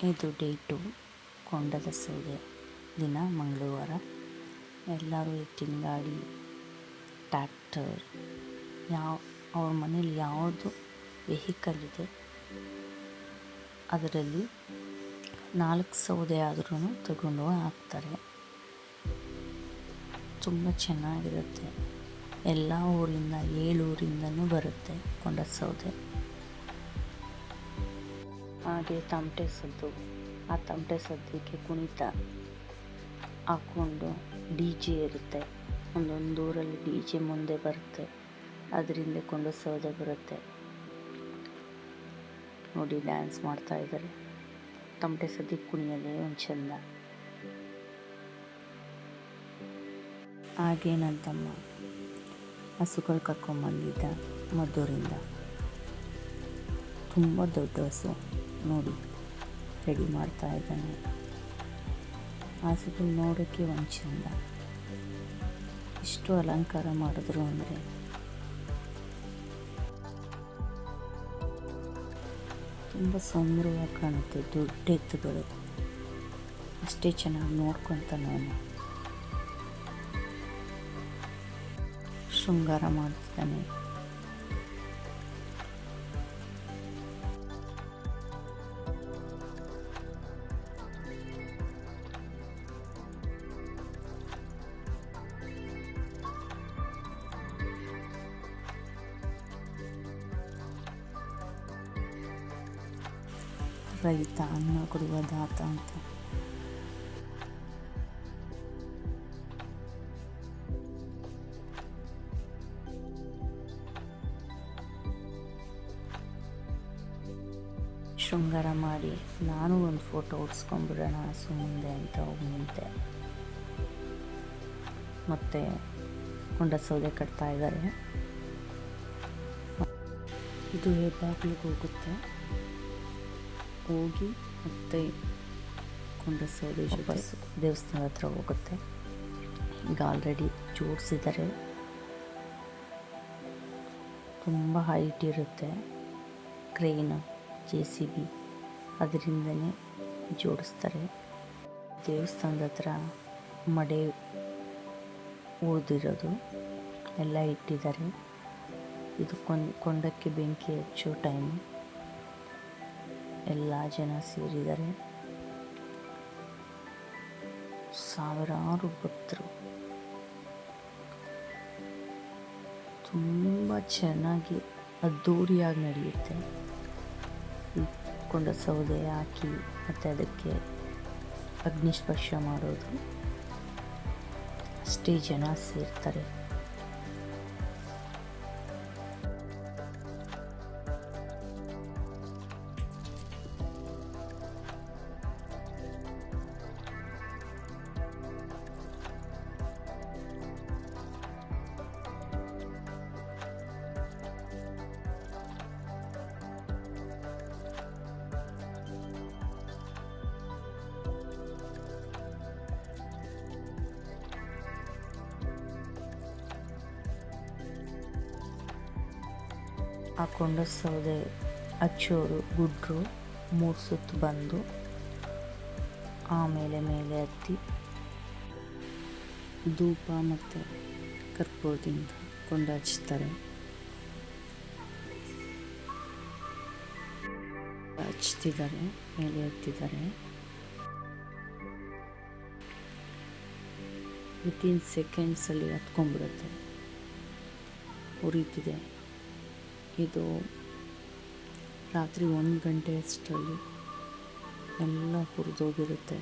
ಇದು ಡೇ 2 ಕೊಂಡದ ಸೌದೆ ದಿನ ಮಂಗಳವಾರ. ಎಲ್ಲರೂ ಎತ್ತಿನ ಗಾಡಿ, ಟ್ರ್ಯಾಕ್ಟರ್, ಅವ್ರ ಮನೇಲಿ ಯಾವುದು ವೆಹಿಕಲ್ ಇದೆ ಅದರಲ್ಲಿ 4 ಸೌದೆ ಆದ್ರೂ ತಗೊಂಡು ಹಾಕ್ತಾರೆ. ತುಂಬ ಚೆನ್ನಾಗಿರುತ್ತೆ. ಎಲ್ಲ ಊರಿಂದ 7 ಊರಿಂದನೂ ಬರುತ್ತೆ ಕೊಂಡದ ಸೌದೆ. ಹಾಗೆ ತಮಟೆ ಸದ್ದು, ಆ ತಮಟೆ ಸದ್ದಿಗೆ ಕುಣಿತ ಹಾಕ್ಕೊಂಡು ಡಿ ಜೆ ಇರುತ್ತೆ. ಒಂದೊಂದು ಊರಲ್ಲಿ ಡಿ ಜೆ ಮುಂದೆ ಬರುತ್ತೆ, ಅದರಿಂದ ಕೊಂಡ ಸೌದೆ ಬರುತ್ತೆ. ನೋಡಿ ಡ್ಯಾನ್ಸ್ ಮಾಡ್ತಾ ಇದ್ದಾರೆ. ತಮಟೆ ಸದ್ದಿಗೆ ಕುಣಿಯೋದೇ ಒಂದು ಚೆಂದ. ಹಾಗೆ ನನ್ನ ತಮ್ಮ ಹಸುಗಳು ಕರ್ಕೊಂಬಂದಿದ್ದ ಮದ್ದೂರಿಂದ. ತುಂಬ ದೊಡ್ಡ ಹಸು ನೋಡಿ ರೆಡಿ ಮಾಡ್ತಾ ಇದ್ದಾನೆ. ಹಸುಗಳು ನೋಡೋಕ್ಕೆ ಒಂದು ಚೆಂದ. ಇಷ್ಟು ಅಲಂಕಾರ ಮಾಡಿದ್ರು ಅಂದರೆ ತುಂಬ ಸುಂದರವಾಗಿ ಕಾಣುತ್ತೆ. ದೊಡ್ಡ ಎತ್ತುಗಳು ಅಷ್ಟೇ ಚೆನ್ನಾಗಿ ನೋಡ್ಕೊತಾನೆ ಅವನು. ಶೃಂಗಾರ ಮಾಡ್ತಿದ್ದಾನೆ. ರೈತ ಅನ್ನ ಕೊಡುವ ದಾತ ಅಂತ. ಶೃಂಗಾರ ಮಾಡಿ ನಾನು ಒಂದು ಫೋಟೋ ಹೊಡ್ಸ್ಕೊಂಡ್ಬಿಡೋಣ ಹಸು ಮುಂದೆ ಅಂತ ಹೋಗಿ ನಿಂತೆ. ಮತ್ತು ಕೊಂಡ ಸೌದೆ ಕಟ್ತಾ ಇದ್ದಾರೆ. ಇದು ಹೆಬ್ಬಾಗ್ಲಿಗೆ ಹೋಗುತ್ತೆ. ಹೋಗಿ ಮತ್ತೆ ಕೊಂಡ ಸೌದೆ ವಾಪಸ್ ದೇವಸ್ಥಾನದ ಹತ್ರ ಹೋಗುತ್ತೆ. ಈಗ ಆಲ್ರೆಡಿ ಜೋಡಿಸಿದ್ದಾರೆ. ತುಂಬ ಹೈಟ್ ಇರುತ್ತೆ. ಕ್ರೇನ್, JCB ಅದರಿಂದನೇ ಜೋಡಿಸ್ತಾರೆ. ದೇವಸ್ಥಾನದ ಹತ್ರ ಮಡೆ ಓದಿರೋದು ಎಲ್ಲ ಇಟ್ಟಿದ್ದಾರೆ. ಇದು ಕೊಂಡಕ್ಕೆ ಬೆಂಕಿ ಹಚ್ಚೋ ಟೈಮು. ಎಲ್ಲ ಜನ ಸೇರಿದ್ದಾರೆ. ಸಾವಿರಾರು ಭಕ್ತರು. ತುಂಬ ಚೆನ್ನಾಗಿ ಅದ್ಧೂರಿಯಾಗಿ ನಡೆಯುತ್ತೆ. ಕೊಂಡ ಸೌದೆ ಹಾಕಿ ಮತ್ತು ಅದಕ್ಕೆ ಅಗ್ನಿಸ್ಪರ್ಶ ಮಾಡೋದು, ಅಷ್ಟೇ ಜನ ಸೇರ್ತಾರೆ. ಆ ಕೊಂಡ ಸೌದೆ ಹಚ್ಚೋರು ಗುಡ್ರು 3 ಸುತ್ತು ಬಂದು ಆಮೇಲೆ ಮೇಲೆ ಹತ್ತಿ ಧೂಪ ಮತ್ತು ಕರ್ಪೂರದಿಂದ ಕೊಂಡ ಹಚ್ತಾರೆ. ಹಚ್ತಿದ್ದಾರೆ, ಮೇಲೆ ಹತ್ತಿದ್ದಾರೆ. ವಿತಿನ್ ಸೆಕೆಂಡ್ಸಲ್ಲಿ ಹತ್ಕೊಂಡ್ಬಿಡುತ್ತೆ. ಉರಿತಿದೆ. ಇದು ರಾತ್ರಿ 1 ಗಂಟೆ ಅಷ್ಟರಲ್ಲಿ ಎಲ್ಲ ಹುರಿದೋಗಿರುತ್ತೆ.